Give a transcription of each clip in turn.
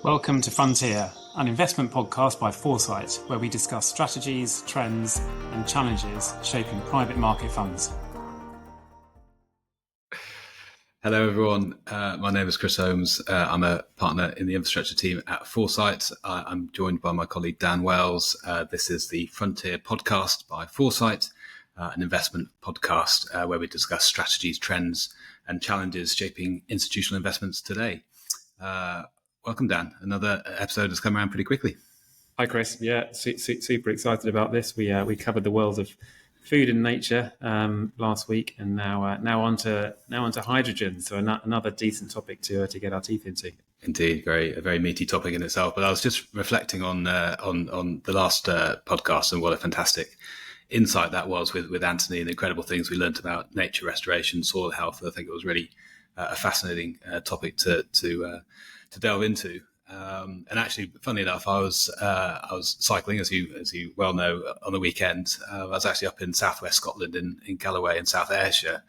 Welcome to Frontier, an investment podcast by Foresight, where we discuss strategies, trends, and challenges shaping private market funds. Hello, everyone. My name is Chris Holmes. I'm a partner in the infrastructure team at Foresight. I'm joined by my colleague Dan Wells. This is the Frontier podcast by Foresight, an investment podcast where we discuss strategies, trends, and challenges shaping institutional investments today. Welcome, Dan. Another episode has come around pretty quickly. Hi, Chris. Yeah, super excited about this. We covered the world of food and nature last week, and now onto hydrogen. So another decent topic to get our teeth into. Indeed, a very meaty topic in itself. But I was just reflecting on the last podcast and what a fantastic insight that was with Anthony and the incredible things we learned about nature restoration, soil health. I think it was really a fascinating topic to delve into. And actually, funny enough, I was cycling, as you well know, on the weekend. I was actually up in southwest Scotland in Galloway in South Ayrshire,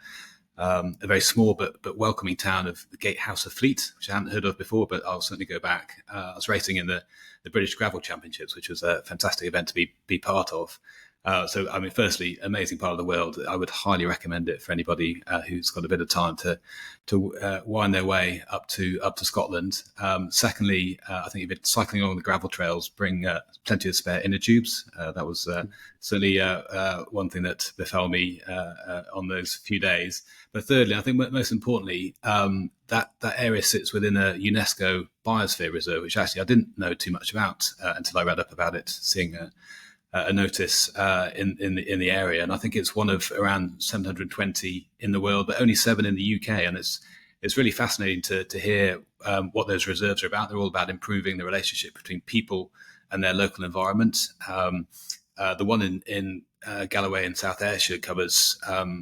a very small but welcoming town of the Gatehouse of Fleet, which I hadn't heard of before, but I'll certainly go back. I was racing in the British Gravel Championships, which was a fantastic event to be part of. So, I mean, firstly, amazing part of the world. I would highly recommend it for anybody who's got a bit of time to wind their way up to Scotland. Secondly, I think if you're cycling along the gravel trails, bring plenty of spare inner tubes. That was certainly one thing that befell me on those few days. But thirdly, I think most importantly, that area sits within a UNESCO biosphere reserve, which actually I didn't know too much about until I read up about it, seeing a notice in the area, and I think it's one of around 720 in the world, but only 7 in the UK. And it's really fascinating to hear what those reserves are about. They're all about improving the relationship between people and their local environment. The one in Galloway in South Ayrshire covers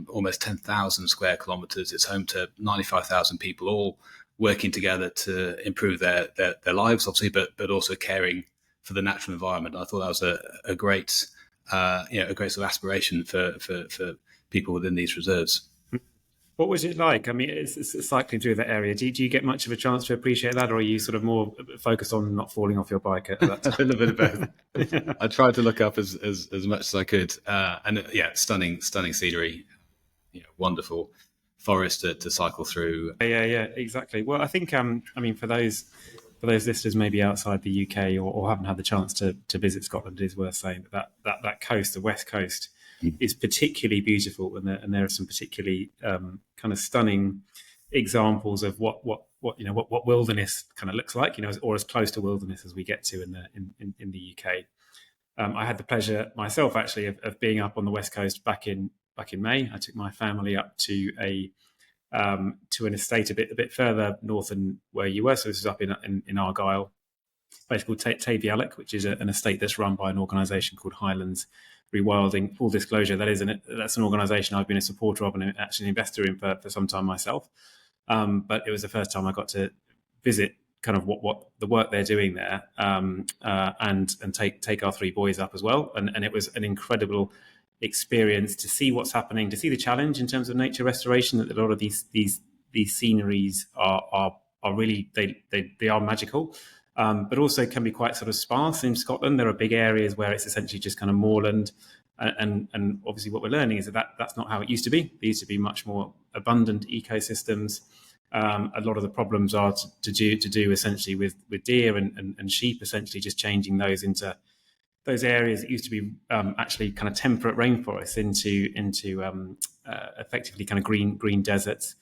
almost 10,000 square kilometres. It's home to 95,000 people, all working together to improve their lives, obviously, but also caring for the natural environment. I thought that was a great sort of aspiration for people within these reserves. What was it like? I mean, it's cycling through that area. Do you get much of a chance to appreciate that, or are you sort of more focused on not falling off your bike at that time? A little bit of both. I tried to look up as much as I could, and stunning scenery, wonderful forest to cycle through. Yeah, exactly. Well, I think for those listeners maybe outside the UK or haven't had the chance to visit Scotland, it is worth saying that coast, the west coast, is particularly beautiful, and there are some particularly kind of stunning examples of what wilderness kind of looks like, or as close to wilderness as we get to in the UK. I had the pleasure myself actually of being up on the west coast back in May. I took my family up to an estate a bit further north than where you were. So this is up in Argyll, a place called Tavialloch, which is an estate that's run by an organisation called Highlands Rewilding. Full disclosure, that's an organisation I've been a supporter of and actually an investor in for some time myself. But it was the first time I got to visit kind of what the work they're doing there, and take our 3 boys up as well. And it was an incredible experience to see what's happening, to see the challenge in terms of nature restoration, that a lot of these sceneries are really they are magical, but also can be quite sort of sparse. In Scotland, there are big areas where it's essentially just kind of moorland, and obviously what we're learning is that's not how it used to be. There used to be much more abundant ecosystems. A lot of the problems are to do essentially with deer and sheep, essentially just changing those into those areas that used to be actually kind of temperate rainforests into effectively kind of green deserts.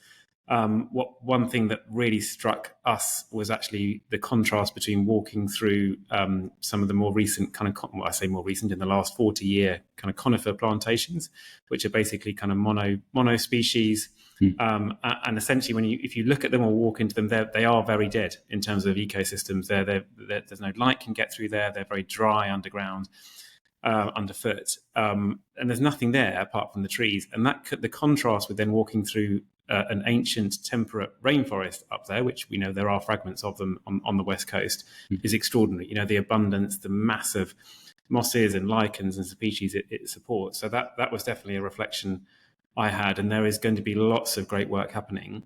One thing that really struck us was actually the contrast between walking through some of the more recent kind of, I say more recent, in the last 40-year kind of conifer plantations, which are basically kind of mono species. And essentially, if you look at them or walk into them, they are very dead in terms of ecosystems. There's no light can get through there. They're very dry underground, underfoot, and there's nothing there apart from the trees. And the contrast with then walking through an ancient temperate rainforest up there, which we know there are fragments of them on the west coast, is extraordinary. The abundance, the massive mosses and lichens and species it supports. So that was definitely a reflection I had, and there is going to be lots of great work happening.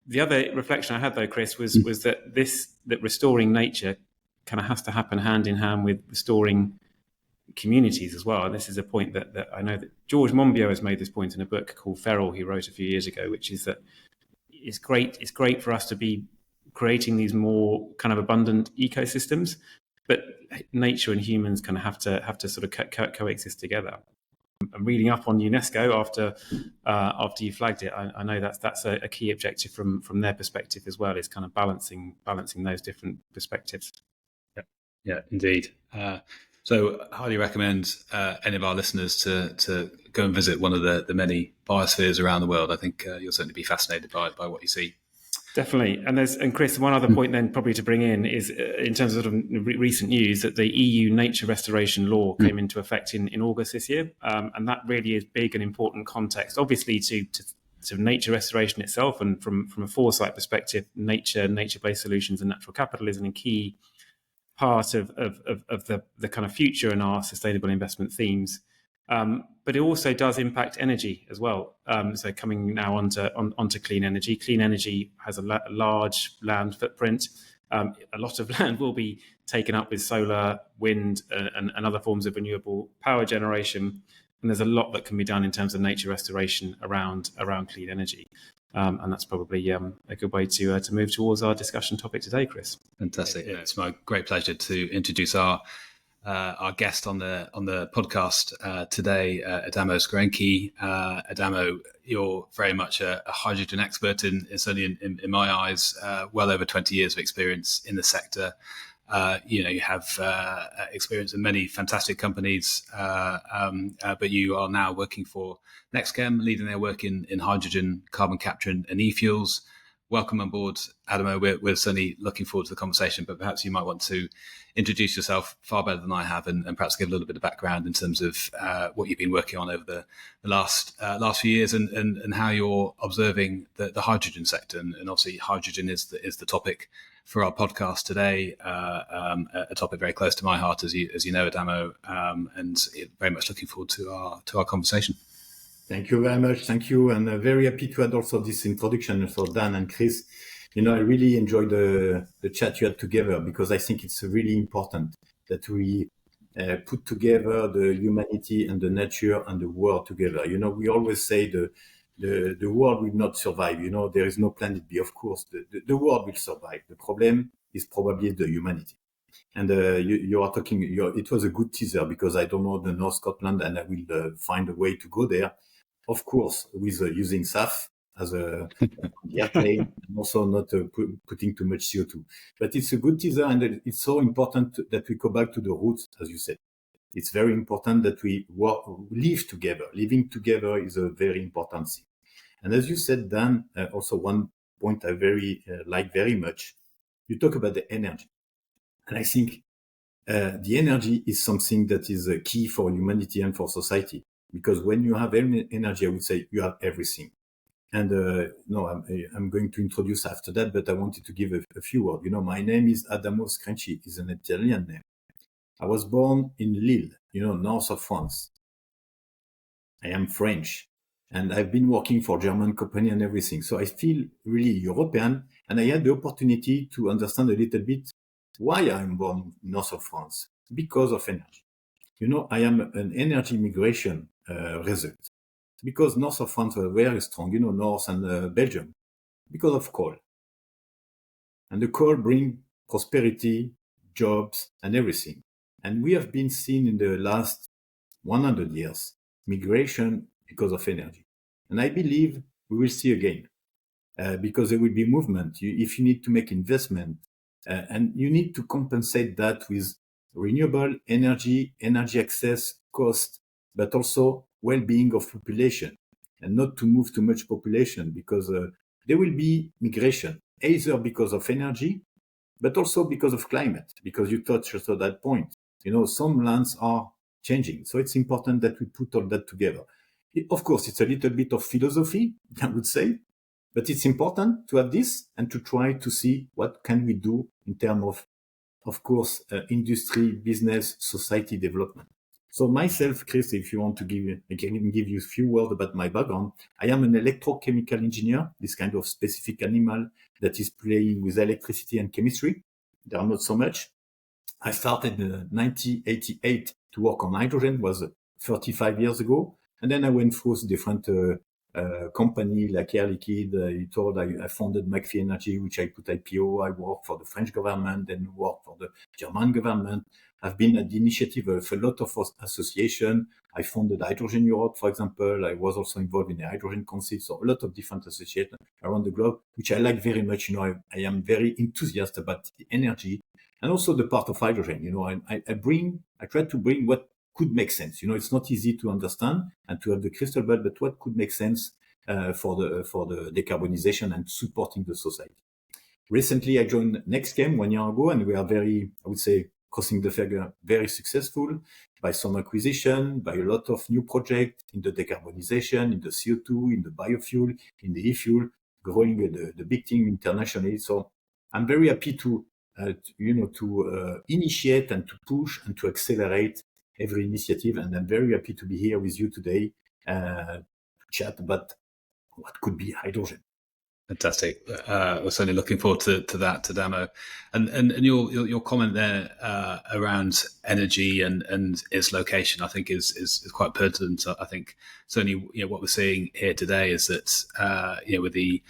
The other reflection I had, though, Chris, was that restoring nature kind of has to happen hand in hand with restoring communities as well. And this is a point that I know that George Monbiot has made this point in a book called Feral he wrote a few years ago, which is that it's great for us to be creating these more kind of abundant ecosystems, but nature and humans kind of have to sort of coexist together. I'm reading up on UNESCO after you flagged it. I know that's a key objective from their perspective as well, is kind of balancing those different perspectives. Yeah, indeed. So I highly recommend any of our listeners to go and visit one of the many biospheres around the world. I think you'll certainly be fascinated by what you see. Definitely. And Chris, one other point then probably to bring in is in terms of recent news that the EU nature restoration law came into effect in August this year. And that really is big and important context, obviously to nature restoration itself. And from a Foresight perspective, nature-based solutions and natural capital is a key part of the kind of future in our sustainable investment themes. But it also does impact energy as well. So coming now onto clean energy. Clean energy has a large land footprint. A lot of land will be taken up with solar, wind, and other forms of renewable power generation. And there's a lot that can be done in terms of nature restoration around clean energy. And that's probably a good way to move towards our discussion topic today, Chris. Fantastic. Yeah, it's my great pleasure to introduce our guest on the podcast today, Adamo Screnci. Adamo, you're very much a hydrogen expert certainly in my eyes, well over 20 years of experience in the sector. You have experience in many fantastic companies, but you are now working for NextChem, leading their work in hydrogen, carbon capture and e-fuels. Welcome on board, Adamo. We're certainly looking forward to the conversation, but perhaps you might want to introduce yourself far better than I have and perhaps give a little bit of background in terms of what you've been working on over the last few years and how you're observing the hydrogen sector. And obviously hydrogen is the topic for our podcast today, a topic very close to my heart, as you know, Adamo, and very much looking forward to our conversation. Thank you very much. Thank you. And very happy to add also this introduction for Dan and Chris. I really enjoyed the chat you had together, because I think it's really important that we put together the humanity and the nature and the world together. We always say the world will not survive. There is no planet B. Of course, the world will survive. The problem is probably the humanity. And you are talking, it was a good teaser, because I don't know the North Scotland, and I will find a way to go there. Of course, with using SAF as the airplane, and also not putting too much CO2. But it's a good teaser, and it's so important that we go back to the roots, as you said. It's very important that we live together. Living together is a very important thing. And as you said, Dan, also one point I like very much, you talk about the energy. And I think the energy is something that is key for humanity and for society. Because when you have energy, I would say you have everything. And I'm going to introduce after that, but I wanted to give a few words. My name is Adamo Screnci. It's an Italian name. I was born in Lille, north of France. I am French, and I've been working for German company and everything. So I feel really European, and I had the opportunity to understand a little bit why I'm born north of France, because of energy. I am an energy migration result, because north of France were very strong, North and Belgium, because of coal. And the coal bring prosperity, jobs, and everything. And we have been seeing in the last 100 years, migration because of energy. And I believe we will see again, because there will be movement. If you need to make investment, and you need to compensate that with renewable energy access, cost, but also well-being of population, and not to move too much population, because there will be migration, either because of energy, but also because of climate, because you touched also that point. Some lands are changing. So it's important that we put all that together. Of course, it's a little bit of philosophy, I would say, but it's important to have this and to try to see what can we do in terms of course, industry, business, society development. So myself, Chris, if you want to I can give you a few words about my background. I am an electrochemical engineer, this kind of specific animal that is playing with electricity and chemistry. There are not so much. I started in 1988 to work on hydrogen, was 35 years ago. And then I went through different company like Air Liquide. I founded McPhee Energy, which I put IPO. I worked for the French government, then worked for the German government. I've been at the initiative of a lot of associations. I founded Hydrogen Europe, for example. I was also involved in the Hydrogen Council, so a lot of different associations around the globe, which I like very much. I am very enthusiastic about the energy and also the part of hydrogen. I try to bring what could make sense. It's not easy to understand and to have the crystal ball, but what could make sense for the decarbonization and supporting the society. Recently, I joined NextChem 1 year ago, and we are very, I would say, crossing the figure, very successful by some acquisition, by a lot of new projects in the decarbonization, in the CO2, in the biofuel, in the e-fuel, growing the big team internationally. So I'm very happy to initiate and to push and to accelerate every initiative. And I'm very happy to be here with you today to chat about what could be hydrogen. Fantastic. We're certainly looking forward to that, Adamo. And your comment there around energy and its location, I think is quite pertinent. I think certainly what we're seeing here today is that with the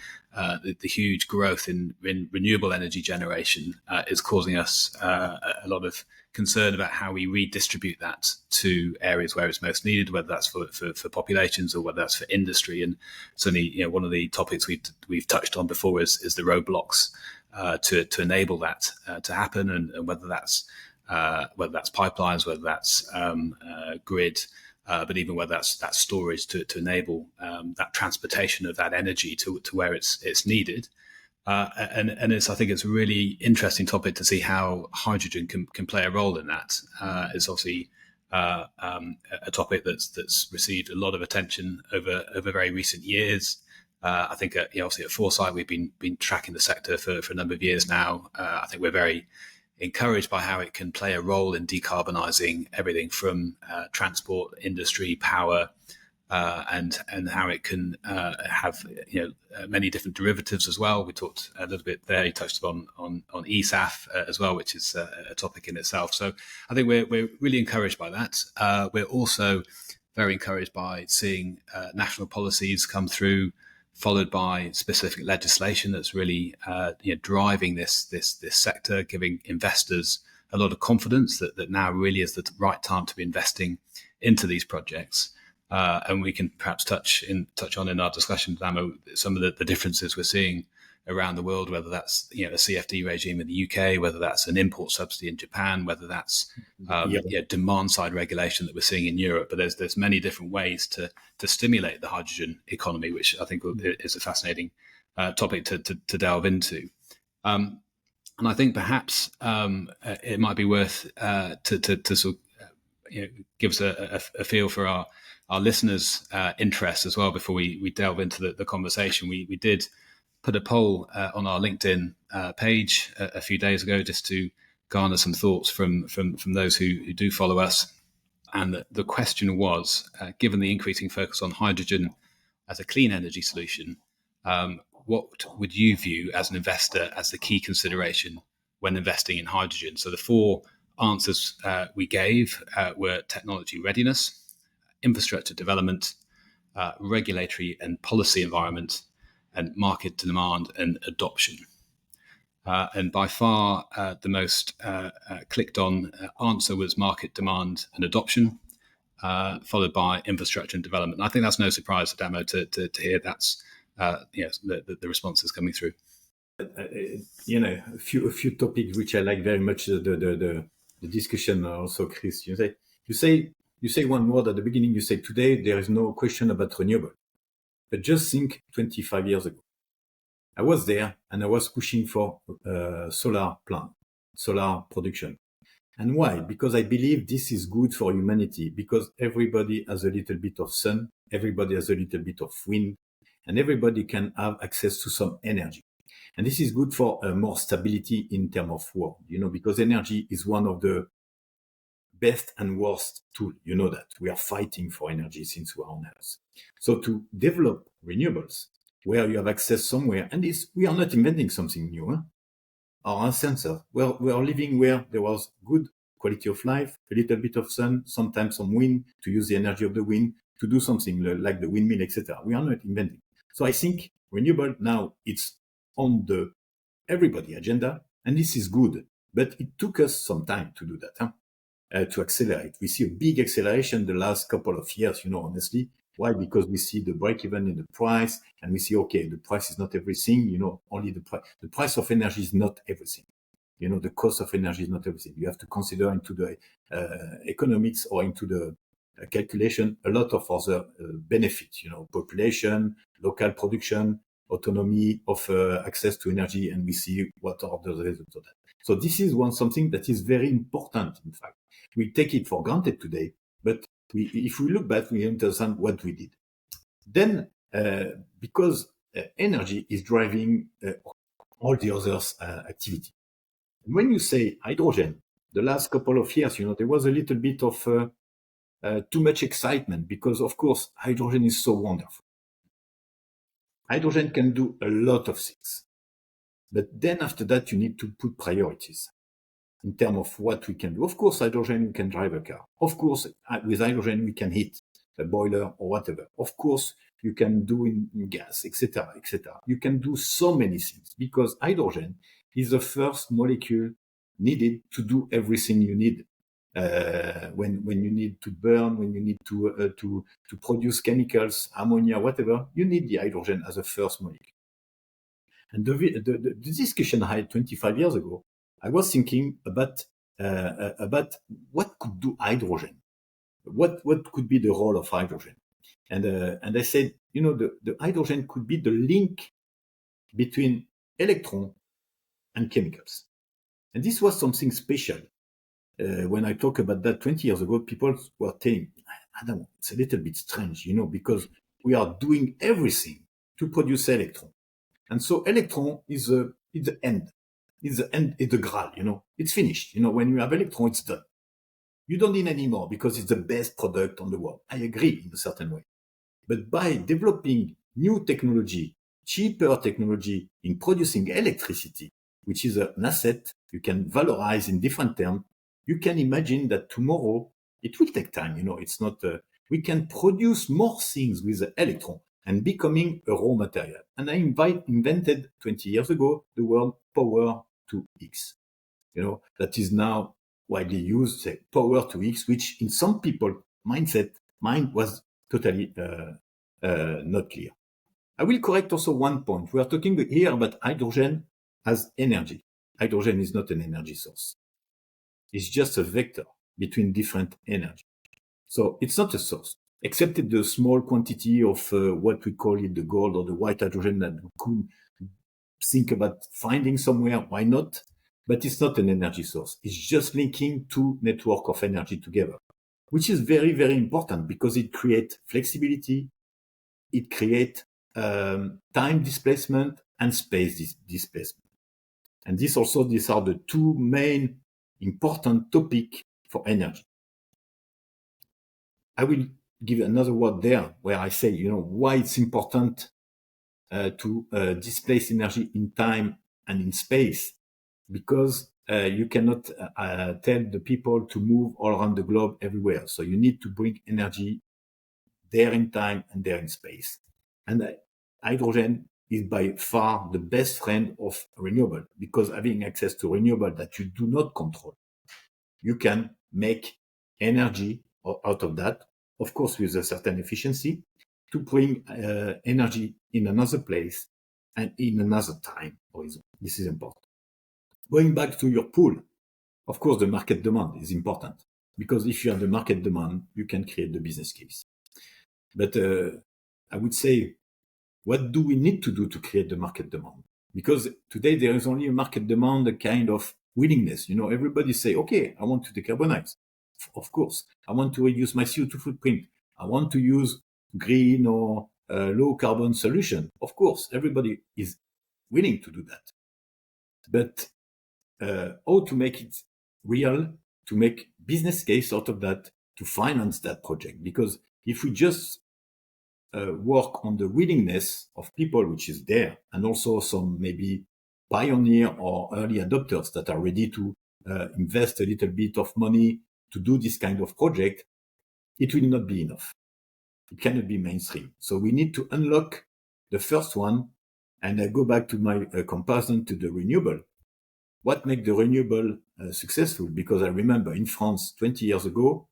huge growth in renewable energy generation is causing us a lot of concern about how we redistribute that to areas where it's most needed, whether that's for populations or whether that's for industry. And certainly, one of the topics we've touched on before is the roadblocks to enable that to happen, and whether that's pipelines, whether that's grid, but even whether that's storage to enable that transportation of that energy to where it's needed. And I think it's a really interesting topic to see how hydrogen can play a role in that. It's obviously a topic that's received a lot of attention over very recent years. I think obviously at Foresight we've been tracking the sector for a number of years now. I think we're very encouraged by how it can play a role in decarbonising everything from transport, industry, power, and how it can have many different derivatives as well. We talked a little bit there. You touched on ESAF as well, which is a topic in itself. So I think we're really encouraged by that. We're also very encouraged by seeing national policies come through, followed by specific legislation that's really driving this sector, giving investors a lot of confidence that now really is the right time to be investing into these projects. And we can perhaps touch on in our discussion, Adamo, some of the differences we're seeing around the world, whether that's a CFD regime in the UK, whether that's an import subsidy in Japan, whether that's demand side regulation that we're seeing in Europe. But there's many different ways to stimulate the hydrogen economy, which I think is a fascinating topic to delve into. And I think perhaps it might be worth to sort of give us a feel for our listeners' interest as well before we delve into the conversation. We did put a poll on our LinkedIn page a few days ago just to garner some thoughts from those who do follow us. And the question was, given the increasing focus on hydrogen as a clean energy solution, what would you view as an investor as the key consideration when investing in hydrogen? So the four answers we gave were technology readiness, infrastructure development, regulatory and policy environment, and market demand and adoption. And by far the most clicked on answer was market demand and adoption, followed by infrastructure and development. And I think that's no surprise, Adamo, to hear that's the responses coming through. A few topics which I like very much, the discussion also, Chris. You say one word at the beginning. You say today there is no question about renewable. But just think 25 years ago. I was there and I was pushing for solar plant, solar production. And why? Because I believe this is good for humanity, because everybody has a little bit of sun, everybody has a little bit of wind, and everybody can have access to some energy. And this is good for more stability in terms of war, because energy is one of the best and worst tool. You know that we are fighting for energy since we are on Earth. So to develop renewables where you have access somewhere, and we are not inventing something new. our ancestors were living where there was good quality of life, a little bit of sun, sometimes some wind, to use the energy of the wind, to do something like the windmill, etc. We are not inventing. So I think renewable now, it's on the everybody agenda, and this is good. But it took us some time to do that, to accelerate. We see a big acceleration the last couple of years, honestly. Why? Because we see the break even in the price, and we see, okay, the price is not everything, only the price. The price of energy is not everything. The cost of energy is not everything. You have to consider into the economics or into the calculation a lot of other benefits, population, local production, autonomy of access to energy, and we see what are the results of that. So this is something that is very important, in fact. We take it for granted today, but if we look back, we understand what we did. Then, because energy is driving all the others' activity. When you say hydrogen, the last couple of years, there was a little bit of too much excitement because, of course, hydrogen is so wonderful. Hydrogen can do a lot of things. But then after that, you need to put priorities in terms of what we can do. Of course, hydrogen, you can drive a car. Of course, with hydrogen, we can heat a boiler or whatever. Of course, you can do in gas, etc., etc. You can do so many things because hydrogen is the first molecule needed to do everything you need. When you need to burn, when you need to produce chemicals, ammonia, whatever, you need the hydrogen as a first molecule. And the discussion I had 25 years ago, I was thinking about what could do hydrogen, what could be the role of hydrogen, and I said, the hydrogen could be the link between electron and chemicals, and this was something special. When I talk about that 20 years ago, people were saying, Adamo, it's a little bit strange, because we are doing everything to produce electron. And so electron is the end. It's the Graal, It's finished. When you have electron, it's done. You don't need any more because it's the best product on the world. I agree in a certain way. But by developing new technology, cheaper technology in producing electricity, which is an asset you can valorize in different terms, you can imagine that tomorrow, it will take time, it's not, we can produce more things with the electron and becoming a raw material. And I invented 20 years ago the word power to X, that is now widely used, say power to X, which in some people mind was totally not clear. I will correct also one point. We are talking here about hydrogen as energy. Hydrogen is not an energy source. It's just a vector between different energy. So it's not a source, except the small quantity of what we call it the gold or the white hydrogen that we could think about finding somewhere. Why not? But it's not an energy source. It's just linking two networks of energy together, which is very, very important because it creates flexibility. It creates time displacement and space displacement. And these are the two main important topics for energy. I will give another word there where I say, why it's important to displace energy in time and in space, because you cannot tell the people to move all around the globe everywhere. So you need to bring energy there in time and there in space. And hydrogen is by far the best friend of renewable, because having access to renewable that you do not control, you can make energy out of that, of course, with a certain efficiency, to bring energy in another place and in another time horizon. This is important. Going back to your pool, of course, the market demand is important, because if you have the market demand, you can create the business case. But I would say, what do we need to do to create the market demand? Because today there is only a market demand, a kind of willingness. Everybody say, okay, I want to decarbonize. Of course, I want to reduce my CO2 footprint. I want to use green or low carbon solution. Of course, everybody is willing to do that. But how to make it real, to make business case out of that, to finance that project? Because if we just work on the willingness of people, which is there, and also some maybe pioneer or early adopters that are ready to invest a little bit of money to do this kind of project, it will not be enough. It cannot be mainstream. So we need to unlock the first one. And I go back to my comparison to the renewable. What makes the renewable successful? Because I remember in France 20 years ago,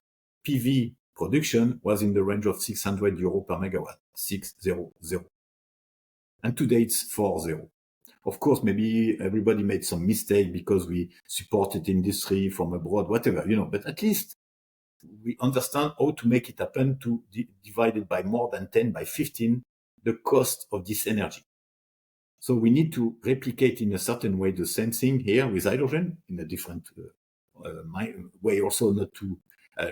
PV production was in the range of 600 euro per megawatt, 600. And today it's 40. Of course, maybe everybody made some mistake because we supported industry from abroad, whatever, but at least we understand how to make it happen to divide it by more than 10, by 15, the cost of this energy. So we need to replicate in a certain way the same thing here with hydrogen in a different way, also not to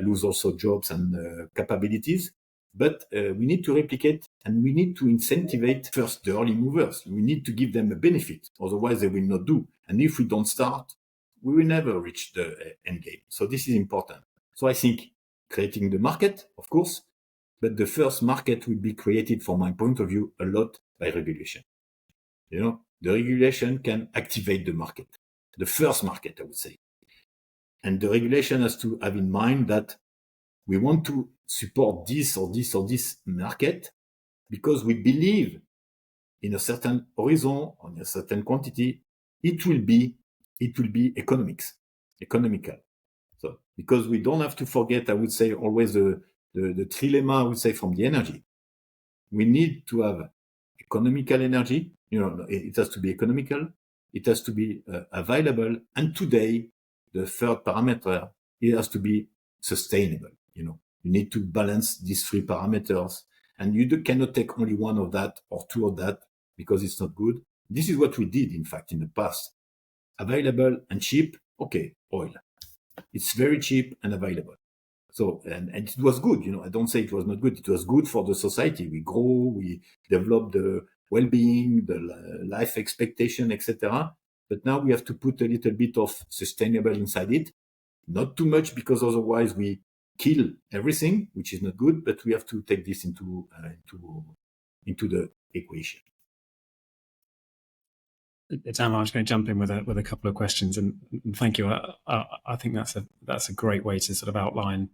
lose also jobs and capabilities. But we need to replicate, and we need to incentivize first the early movers. We need to give them a benefit, otherwise they will not do. And if we don't start, we will never reach the end game. So this is important. So I think creating the market, of course, but the first market will be created, from my point of view, a lot by regulation. The regulation can activate the market, the first market, I would say. And the regulation has to have in mind that we want to support this or this or this market because we believe in a certain horizon, on a certain quantity, it will be economical. So, because we don't have to forget, I would say, always the trilemma, I would say, from the energy. We need to have economical energy. It has to be economical. It has to be available. And today, the third parameter, it has to be sustainable. You need to balance these three parameters, and you cannot take only one of that or two of that because it's not good. This is what we did, in fact, in the past. Available and cheap. Okay, oil. It's very cheap and available. So, and it was good. I don't say it was not good. It was good for the society. We grow, we develop the well-being, the life expectation, etc. But now we have to put a little bit of sustainable inside it. Not too much, because otherwise we kill everything, which is not good. But we have to take this into the equation. Adamo, I'm just going to jump in with a couple of questions, and thank you. I think that's a great way to sort of outline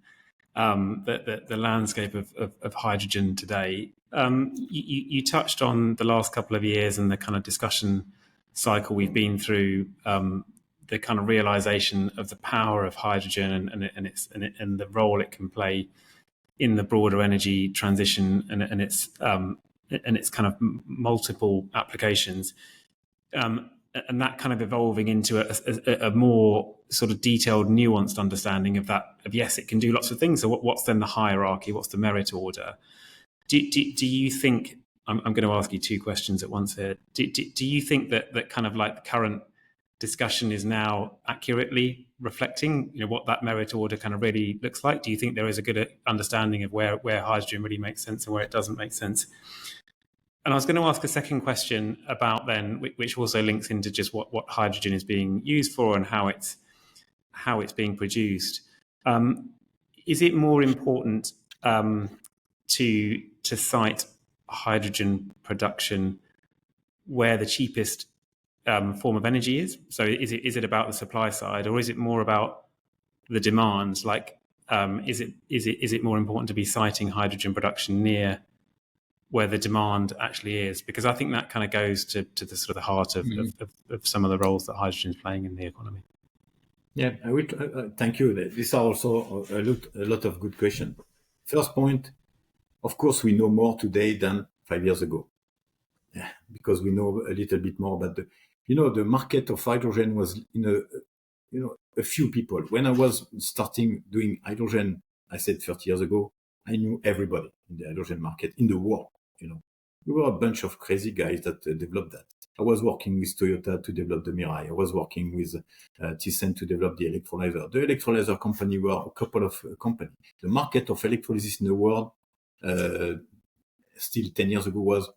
the landscape of hydrogen today. You touched on the last couple of years and the kind of discussion cycle we've been through, the kind of realization of the power of hydrogen and the role it can play in the broader energy transition and its kind of multiple applications. And that kind of evolving into a more sort of detailed, nuanced understanding of that. Of yes, it can do lots of things. So what's then the hierarchy? What's the merit order? Do you think? I'm going to ask you two questions at once here. Do you think that kind of like the current discussion is now accurately reflecting, what that merit order kind of really looks like? Do you think there is a good understanding of where hydrogen really makes sense and where it doesn't make sense? And I was going to ask a second question about then, which also links into just what hydrogen is being used for and how it's being produced. Is it more important to cite hydrogen production where the cheapest form of energy is? So is it about the supply side, or is it more about the demand? Like, is it more important to be citing hydrogen production near where the demand actually is? Because I think that kind of goes to the sort of the heart of some of the roles that hydrogen is playing in the economy. Yeah, I will. Thank you. These are also a lot of good questions. First point, of course, we know more today than 5 years ago. Yeah, because we know a little bit more about the market of hydrogen was a few people. When I was starting doing hydrogen, I said 30 years ago, I knew everybody in the hydrogen market in the world. We were a bunch of crazy guys that developed that. I was working with Toyota to develop the Mirai. I was working with Thyssen to develop the electrolyzer. The electrolyzer company were a couple of companies. The market of electrolysis in the world, still 10 years ago, was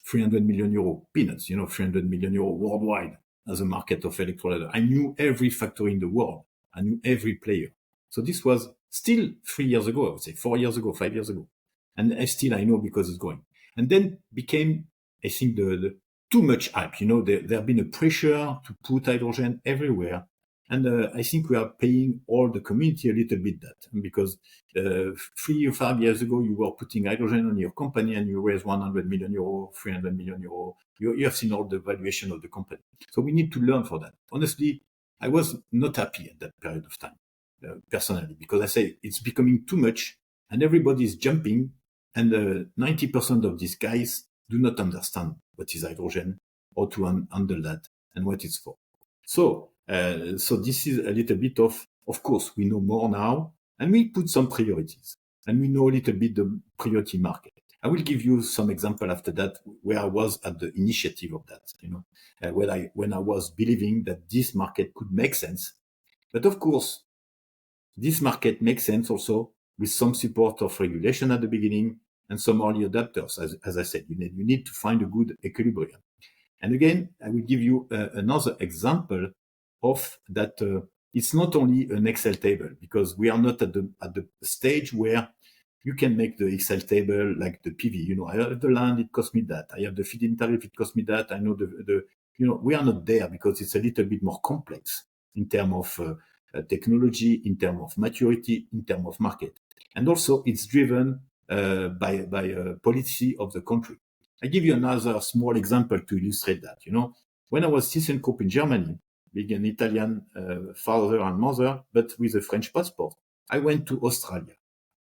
300 million euro. Peanuts, 300 million euro worldwide as a market of electrolyzer. I knew every factory in the world. I knew every player. So this was still 3 years ago, I would say, 4 years ago, 5 years ago. And still I know because it's going. And then became, I think, the too much hype. There have been a pressure to put hydrogen everywhere. And I think we are paying all the community a little bit that, because 3 or 5 years ago, you were putting hydrogen on your company and you raised 100 million euro, 300 million euro. You have seen all the valuation of the company. So we need to learn for that. Honestly, I was not happy at that period of time, personally, because I say it's becoming too much and everybody is jumping, and 90% of these guys do not understand what is hydrogen, how to handle that, and what it's for. So this is a little bit of course, we know more now, and we put some priorities, and we know a little bit the priority market. I will give you some example after that where I was at the initiative of that, when I was believing that this market could make sense. But of course, this market makes sense also with some support of regulation at the beginning and some early adapters. As I said, you need to find a good equilibrium. And again, I will give you another example of that. It's not only an Excel table, because we are not at the stage where you can make the Excel table like the PV. I have the land, it costs me that. I have the feed-in tariff, it costs me that. I know we are not there because it's a little bit more complex in terms of technology, in terms of maturity, in terms of market. And also it's driven by policy of the country. I give you another small example to illustrate that. When I was ThyssenKrupp in Germany, being an Italian father and mother, but with a French passport, I went to Australia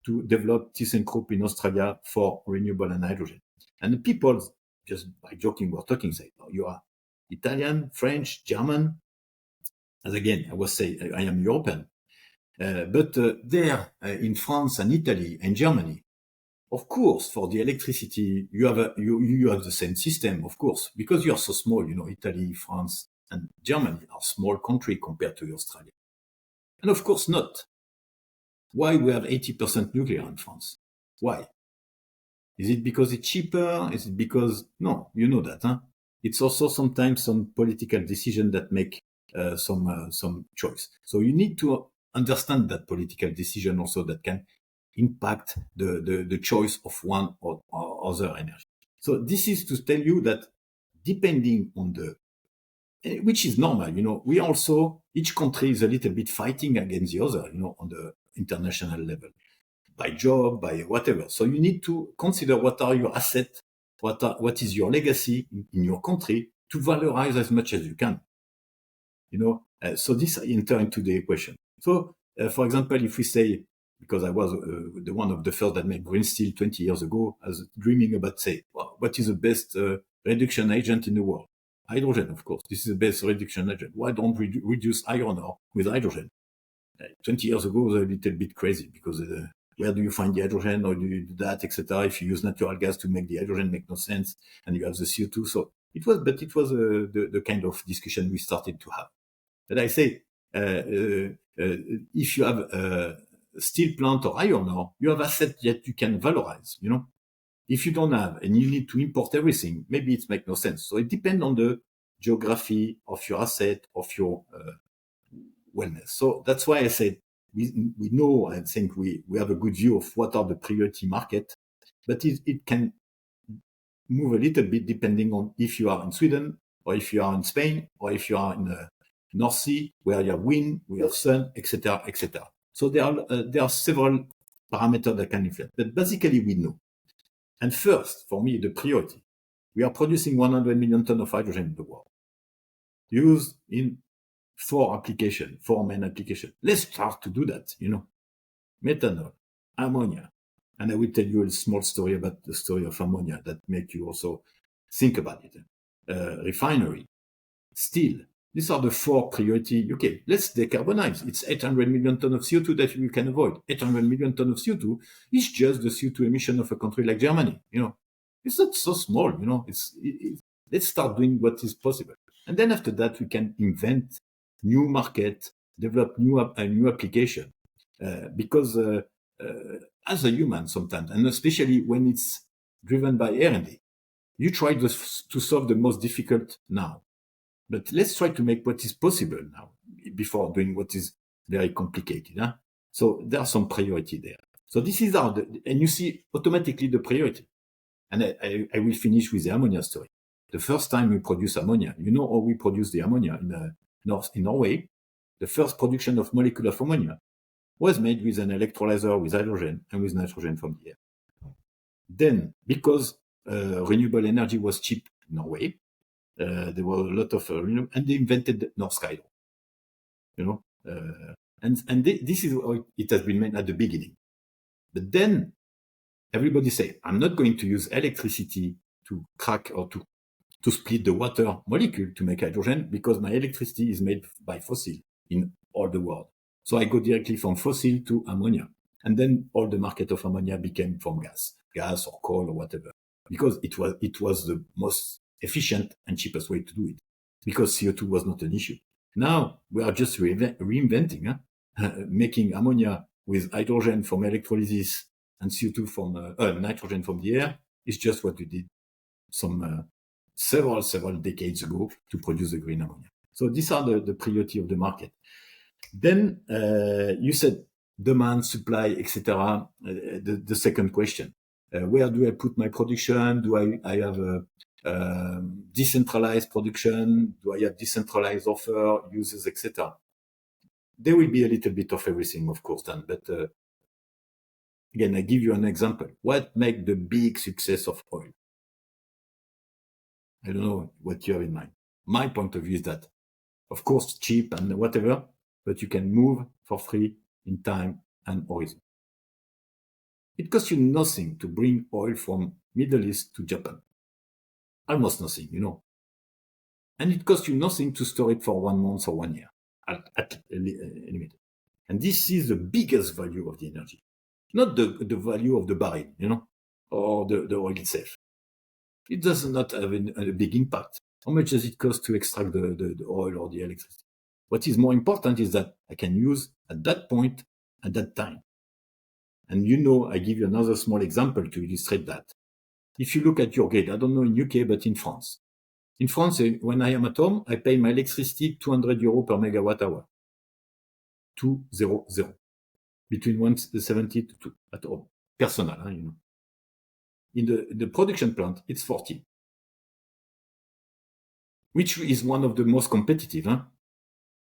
to develop ThyssenKrupp in Australia for renewable and hydrogen. And the people, just by joking, were talking, say, oh, you are Italian, French, German. As again, I was saying, I am European. But there in France and Italy and Germany, of course, for the electricity, you have the same system, of course, because you are so small. Italy, France, and Germany are small countries compared to Australia. And of course not. Why we have 80% nuclear in France? Why? Is it because it's cheaper? Is it because no? You know that, huh? It's also sometimes some political decision that make some choice. So you need to understand that political decision also that can impact the choice of one or other energy. So this is to tell you that depending on which is normal, we also, each country is a little bit fighting against the other, on the international level, by job, by whatever. So you need to consider what are your assets, what is your legacy in your country to valorize as much as you can. So this enter into the equation. So, for example, if we say, because I was the one of the first that made green steel 20 years ago, I was dreaming about, say, what is the best reduction agent in the world? Hydrogen, of course. This is the best reduction agent. Why don't we reduce iron ore with hydrogen? 20 years ago was a little bit crazy, because where do you find the hydrogen, or do you do that, etc.? If you use natural gas to make the hydrogen, make no sense, and you have the CO2. So it was the kind of discussion we started to have. But I say, if you have a steel plant or iron ore, you have assets that you can valorize, If you don't have, and you need to import everything, maybe it makes no sense. So it depends on the geography of your asset, of your wellness. So that's why I said we know, I think we have a good view of what are the priority market, but it can move a little bit depending on if you are in Sweden, or if you are in Spain, or if you are in the North Sea, where you have wind, we have sun, etc., etc. So there are several parameters that can influence, but basically we know. And first, for me, the priority, we are producing 100 million tons of hydrogen in the world, used in 4 main applications. Let's start to do that, methanol, ammonia. And I will tell you a small story about the story of ammonia that make you also think about it. Refinery, steel. These are the 4 priority. Okay, let's decarbonize. It's 800 million tons of CO2 that we can avoid. 800 million tons of CO2 is just the CO2 emission of a country like Germany. It's not so small. Let's start doing what is possible. And then after that, we can invent new market, develop new application. Because as a human sometimes, and especially when it's driven by R&D, you try to solve the most difficult now. But let's try to make what is possible now before doing what is very complicated. Huh? So there are some priority there. So this is and you see automatically the priority. And I will finish with the ammonia story. the first time we produce ammonia, you know how we produce the ammonia in Norway? The first production of molecule of ammonia was made with an electrolyzer with hydrogen and with nitrogen from the air. Then, because renewable energy was cheap in Norway, there were a lot of and they invented Norsk Hydro. This is how it has been made at the beginning. But then everybody say, I'm not going to use electricity to crack or to split the water molecule to make hydrogen because my electricity is made by fossil in all the world. So I go directly from fossil to ammonia. And then all the market of ammonia became from gas or coal or whatever, because it was the most efficient and cheapest way to do it, because CO2 was not an issue. Now we are just reinventing, making ammonia with hydrogen from electrolysis and CO2 from nitrogen from the air is just what we did several decades ago to produce the green ammonia. So these are the priority of the market. Then you said demand, supply, etc. The second question: where do I put my production? Do I have a decentralized production? Do I have decentralized offer, users, etc.? There will be a little bit of everything, of course, Dan. But again, I give you an example. What makes the big success of oil? I don't know what you have in mind. My point of view is that, of course, cheap and whatever, but you can move for free in time and horizon. It costs you nothing to bring oil from Middle East to Japan. Almost nothing, And it costs you nothing to store it for 1 month or 1 year at a limit. And this is the biggest value of the energy, not the value of the barrel, or the oil itself. It does not have a big impact. How much does it cost to extract the oil or the electricity? What is more important is that I can use at that point, at that time. And I give you another small example to illustrate that. If you look at your grid, I don't know in UK, but in France. In France, when I am at home, I pay my electricity 200 euros per megawatt hour. 200. Between 170 to 2 at home. Personal, In the production plant, it's 40. Which is one of the most competitive,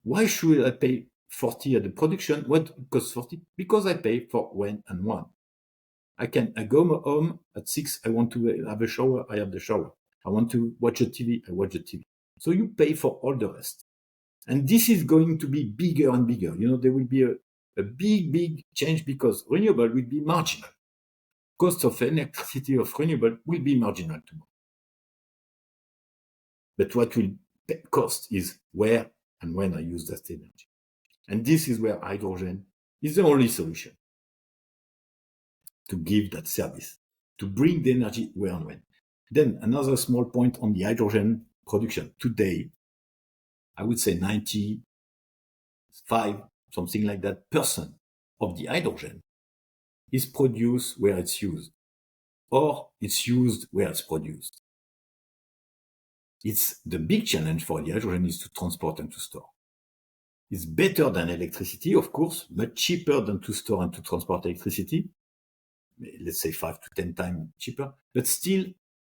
Why should I pay 40 at the production? What costs 40? Because I pay for when and one. I go home at 6. I want to have a shower. I have the shower. I want to watch a TV. I watch the TV. So you pay for all the rest. And this is going to be bigger and bigger. There will be a big change because renewable will be marginal. Cost of electricity of renewable will be marginal tomorrow. But what will cost is where and when I use that energy. And this is where hydrogen is the only solution to give that service, to bring the energy where and when. Then another small point on the hydrogen production. Today, I would say 95, something like that, % of the hydrogen is produced where it's used, or it's used where it's produced. It's the big challenge for the hydrogen is to transport and to store. It's better than electricity, of course, much cheaper than to store and to transport electricity. Let's say 5 to 10 times cheaper, but still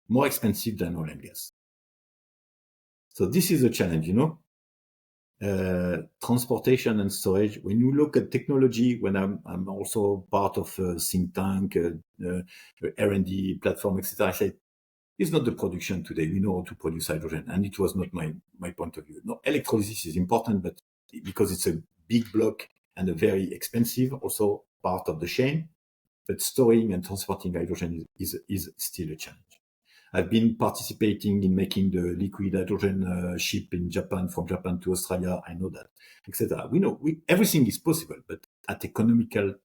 more expensive than oil and gas. So this is a challenge, transportation and storage. When you look at technology, when I'm also part of a think tank, R&D platform, etc., I say, it's not the production today. We know how to produce hydrogen, and it was not my point of view. No, electrolysis is important, but because it's a big block and a very expensive, also part of the chain, but storing and transporting hydrogen is still a challenge. I've been participating in making the liquid hydrogen ship in Japan, from Japan to Australia. I know that, etc. We know everything is possible, but at economical,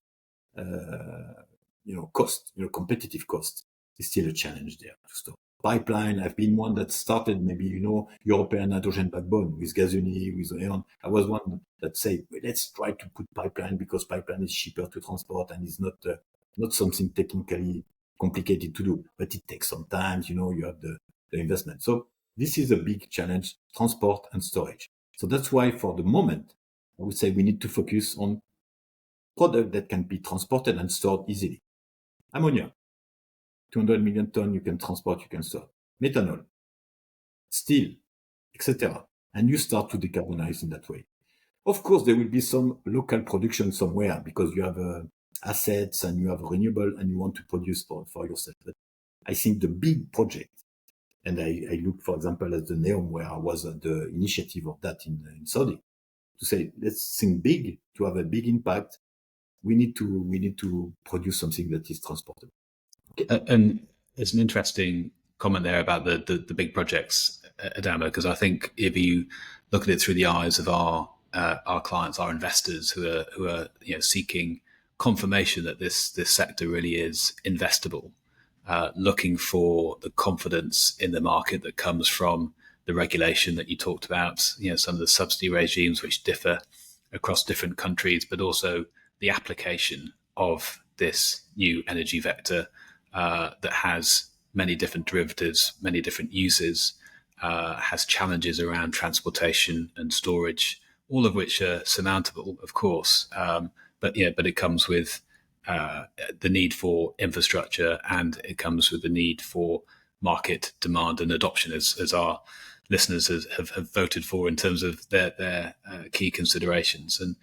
cost, competitive cost, is still a challenge there to store. Pipeline, I've been one that started maybe, European hydrogen backbone with Gazuni, with Aeon. I was one that said, let's try to put pipeline because pipeline is cheaper to transport and is not something technically complicated to do, but it takes some time, you have the investment. So this is a big challenge, transport and storage. So that's why for the moment, I would say we need to focus on product that can be transported and stored easily. Ammonia, 200 million tons, you can transport, you can store. Methanol, steel, etc. And you start to decarbonize in that way. Of course, there will be some local production somewhere because you have assets and you have renewable and you want to produce for yourself. But I think the big project, and I look, for example, at the NEOM where I was at the initiative of that in Saudi, to say, let's think big to have a big impact. We need to produce something that is transportable. Okay. And there's an interesting comment there about the big projects, Adamo, because I think if you look at it through the eyes of our clients, our investors who are seeking confirmation that this sector really is investable, looking for the confidence in the market that comes from the regulation that you talked about, some of the subsidy regimes which differ across different countries, but also the application of this new energy vector that has many different derivatives, many different uses, has challenges around transportation and storage, all of which are surmountable, of course. But it comes with the need for infrastructure, and it comes with the need for market demand and adoption, as our listeners have voted for in terms of their key considerations. And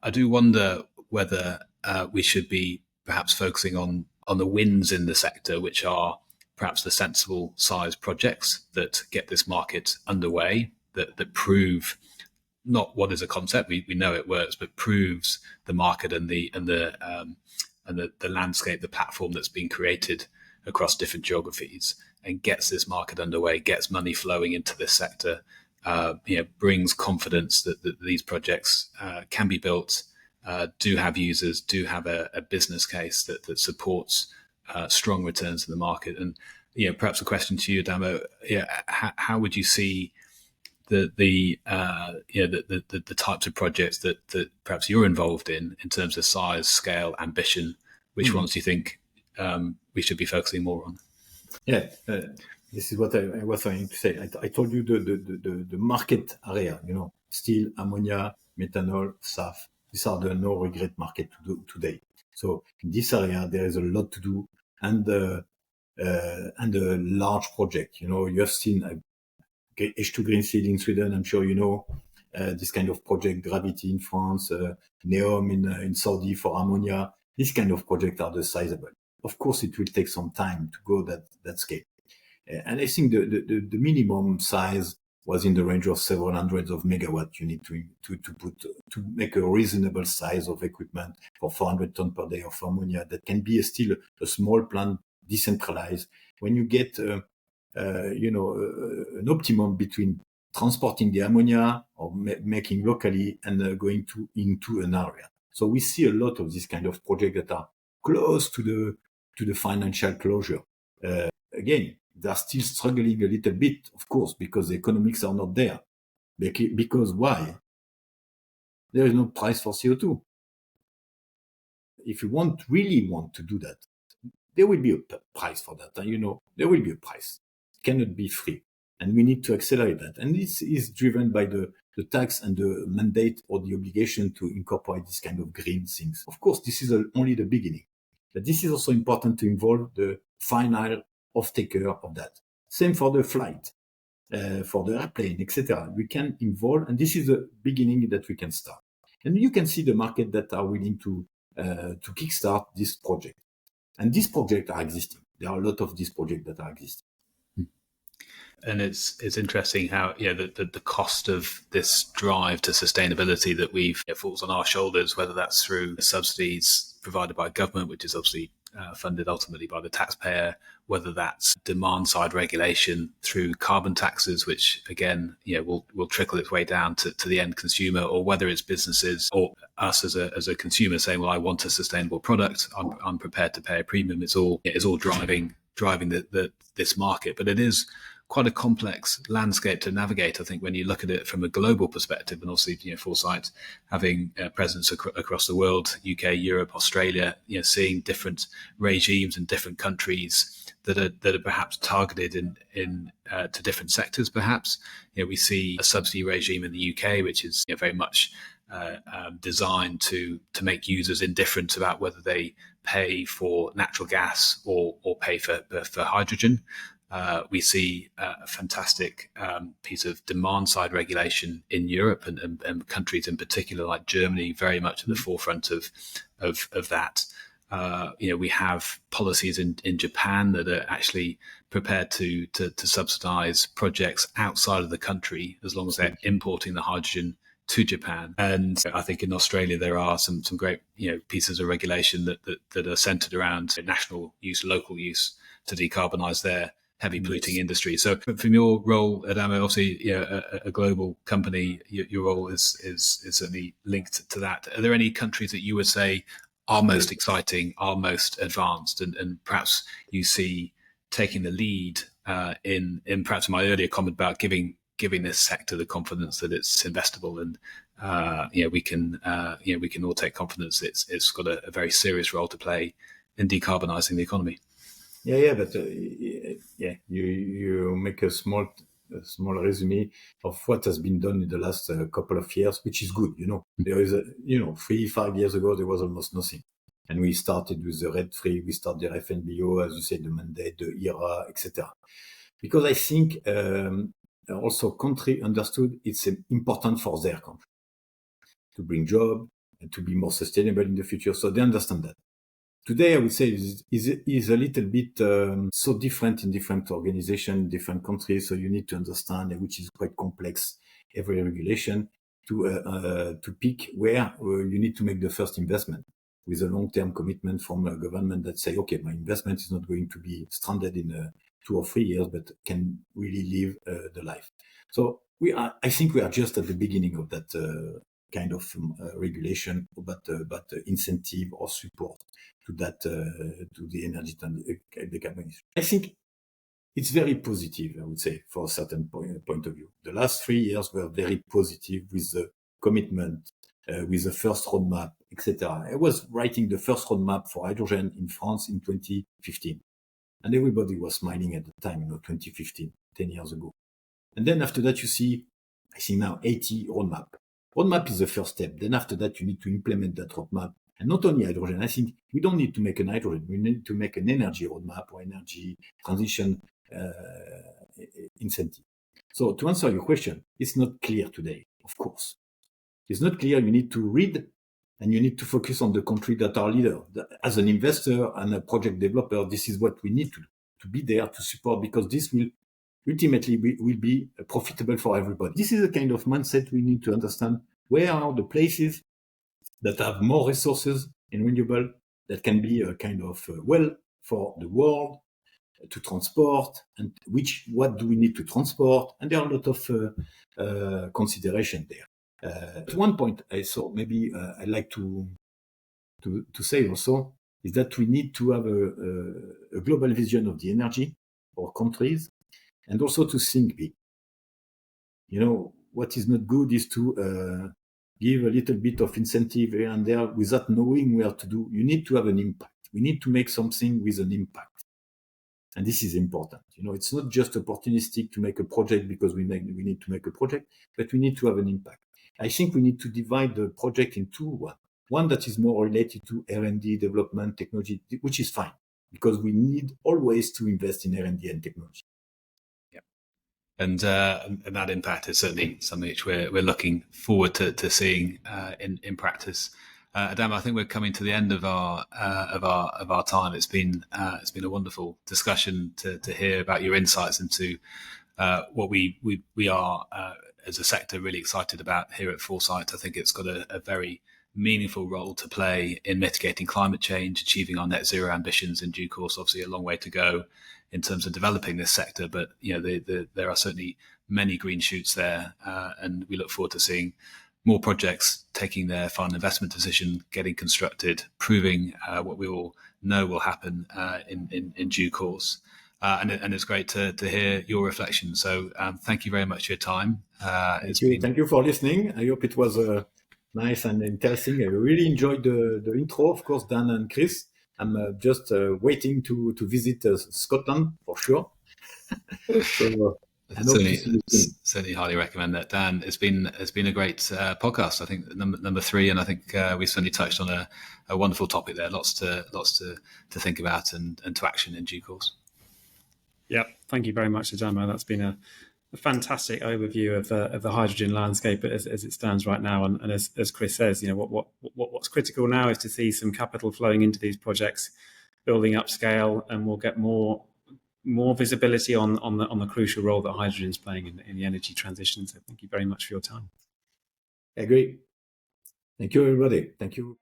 I do wonder whether we should be perhaps focusing on the wins in the sector, which are perhaps the sensible size projects that get this market underway, that prove not what is a concept, we know it works, but proves the market and the landscape, the platform that's been created across different geographies, and gets this market underway, gets money flowing into this sector, brings confidence that these projects can be built, do have users, do have a business case that supports strong returns to the market. And perhaps a question to you, Adamo, how would you see the types of projects that perhaps you're involved in terms of size, scale, ambition? Which ones do you think we should be focusing more on? Yeah, this is what I was trying to say. I told you the market area, steel, ammonia, methanol, SAF. These are the no regret market to do today. So in this area, there is a lot to do, and a large project. You have seen H2 Green Steel in Sweden. I'm sure you know this kind of project. Gravity in France, NEOM in Saudi for ammonia. These kind of projects are sizable. Of course, it will take some time to go that scale. And I think the minimum size was in the range of several hundreds of megawatts you need to make a reasonable size of equipment for 400 tons per day of ammonia. That can be still a small plant, decentralized. When you get an optimum between transporting the ammonia or making locally and going into an area. So we see a lot of this kind of projects that are close to the financial closure. Again, they are still struggling a little bit, of course, because the economics are not there. Because why? There is no price for CO2. If you really want to do that, there will be a price for that. There will be a price. It cannot be free. And we need to accelerate that. And this is driven by the tax and the mandate or the obligation to incorporate this kind of green things. Of course, this is only the beginning. But this is also important to involve the final off-taker of that. Same for the flight, for the airplane, etc. We can involve, and this is the beginning that we can start. And you can see the market that are willing to kickstart this project. And these projects are existing. There are a lot of these projects that are existing. And it's interesting how the cost of this drive to sustainability that falls on our shoulders, whether that's through subsidies provided by government, which is obviously funded ultimately by the taxpayer, whether that's demand side regulation through carbon taxes, which again will trickle its way down to the end consumer, or whether it's businesses or us as a consumer saying, well, I want a sustainable product, I'm prepared to pay a premium. It's all driving this market, but it is quite a complex landscape to navigate, I think, when you look at it from a global perspective. And obviously, Foresight having a presence across the world, UK, Europe, Australia, seeing different regimes in different countries that are perhaps targeted in to different sectors. Perhaps we see a subsidy regime in the UK, which is very much designed to make users indifferent about whether they pay for natural gas or pay for hydrogen. We see a fantastic piece of demand-side regulation in Europe and countries in particular, like Germany, very much at the forefront of that. We have policies in Japan that are actually prepared to subsidize projects outside of the country as long as they're importing the hydrogen to Japan. And I think in Australia there are some great pieces of regulation that are centered around national use, local use to decarbonize their heavy polluting industry. So from your role at Adamo, obviously a global company, your role is certainly linked to that. Are there any countries that you would say are most exciting, are most advanced, and perhaps you see taking the lead in perhaps my earlier comment about giving this sector the confidence that it's investable, and we can all take confidence it's got a very serious role to play in decarbonising the economy. But you make a small resume of what has been done in the last couple of years, which is good. There is 3-5 years ago there was almost nothing, and we started with the RED III, we started the FNBO, as you said, the mandate, the ERA, etc. Because I think also country understood it's important for their country to bring job and to be more sustainable in the future, so they understand that. Today, I would say is a little bit so different in different organizations, different countries. So you need to understand, which is quite complex, every regulation to pick where you need to make the first investment with a long-term commitment from a government that say, okay, my investment is not going to be stranded in 2 or 3 years, but can really live the life. So I think we are just at the beginning of that kind of regulation, but incentive or support to that to the energy decarbonization. I think it's very positive, I would say, for a certain point of view. The last 3 years were very positive with the commitment, with the first roadmap, etc. I was writing the first roadmap for hydrogen in France in 2015, and everybody was smiling at the time, 2015, 10 years ago. And then after that, you see, I think now 80 roadmap. Roadmap is the first step. Then after that, you need to implement that roadmap. And not only hydrogen, I think we don't need to make an hydrogen. We need to make an energy roadmap or energy transition incentive. So to answer your question, it's not clear today, of course. It's not clear. You need to read and you need to focus on the country that are leader. As an investor and a project developer, this is what we need to be there to support, because this will ultimately will be profitable for everybody. This is a kind of mindset we need to understand. Where are the places that have more resources in renewable that can be a kind of well for the world to transport, and what do we need to transport? And there are a lot of consideration there. At one point, I saw maybe I'd like to say also is that we need to have a global vision of the energy for countries, and also to think big. What is not good is to give a little bit of incentive here and there without knowing where to do. You need to have an impact. We need to make something with an impact. And this is important. It's not just opportunistic to make a project because we need to make a project, but we need to have an impact. I think we need to divide the project into one that is more related to R&D, development, technology, which is fine, because we need always to invest in R&D and technology. And that impact is certainly something which we're looking forward to seeing in practice. Adamo, I think we're coming to the end of our time. It's been a wonderful discussion to hear about your insights into what we are as a sector really excited about here at Foresight. I think it's got a very meaningful role to play in mitigating climate change, achieving our net zero ambitions in due course. Obviously, a long way to go in terms of developing this sector, but there are certainly many green shoots there, and we look forward to seeing more projects taking their final investment decision, getting constructed, proving what we all know will happen in due course. And it's great to hear your reflections. So thank you very much for your time. Thank you for listening. I hope it was nice and interesting. I really enjoyed the intro, of course, Dan and Chris. I'm just waiting to visit Scotland for sure. So, certainly highly recommend that, Dan. It's been a great podcast. I think number 3, and I think we certainly touched on a wonderful topic there. Lots to think about and to action in due course. Yeah, thank you very much, Adamo. That's been a fantastic overview of the hydrogen landscape as it stands right now. And as Chris says, what's critical now is to see some capital flowing into these projects, building up scale, and we'll get more visibility on the crucial role that hydrogen is playing in the energy transition. So thank you very much for your time. I agree. Thank you, everybody. Thank you.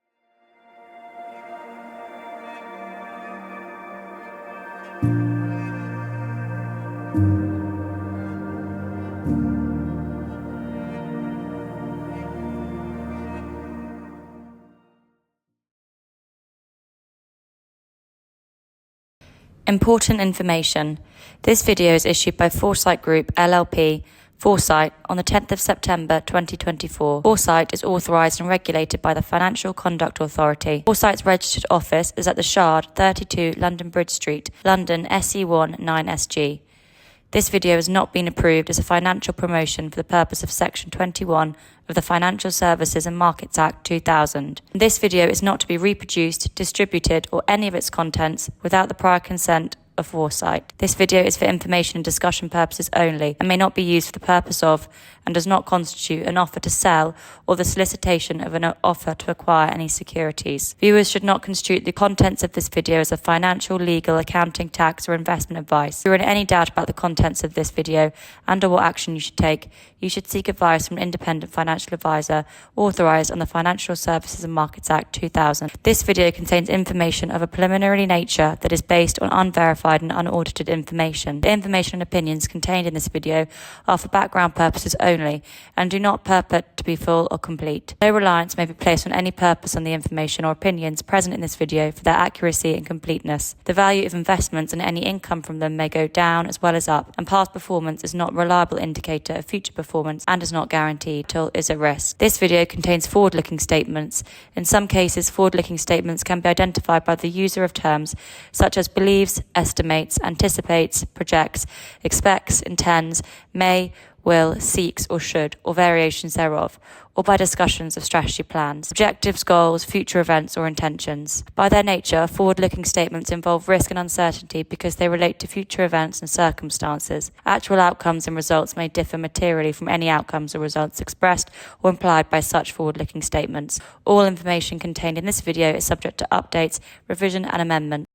Important information. This video is issued by Foresight Group LLP, Foresight, on the 10th of September 2024. Foresight is authorised and regulated by the Financial Conduct Authority. Foresight's registered office is at the Shard, 32 London Bridge Street, London SE1 9SG. This video has not been approved as a financial promotion for the purpose of Section 21 of the Financial Services and Markets Act 2000. This video is not to be reproduced, distributed, or any of its contents without the prior consent of Foresight. This video is for information and discussion purposes only and may not be used for the purpose of and does not constitute an offer to sell or the solicitation of an offer to acquire any securities. Viewers should not construe the contents of this video as a financial, legal, accounting, tax, or investment advice. If you are in any doubt about the contents of this video and or what action you should take, you should seek advice from an independent financial advisor authorised on the Financial Services and Markets Act 2000. This video contains information of a preliminary nature that is based on unverified and unaudited information. The information and opinions contained in this video are for background purposes only and do not purport to be full or complete. No reliance may be placed on any purpose on the information or opinions present in this video for their accuracy and completeness. The value of investments and any income from them may go down as well as up, and past performance is not a reliable indicator of future performance and is not guaranteed till is at risk. This video contains forward-looking statements. In some cases, forward-looking statements can be identified by the user of terms such as believes, estimates, anticipates, projects, expects, intends, may, will, seeks, or should, or variations thereof, or by discussions of strategy plans, objectives, goals, future events, or intentions. By their nature, forward-looking statements involve risk and uncertainty because they relate to future events and circumstances. Actual outcomes and results may differ materially from any outcomes or results expressed or implied by such forward-looking statements. All information contained in this video is subject to updates, revision, and amendment.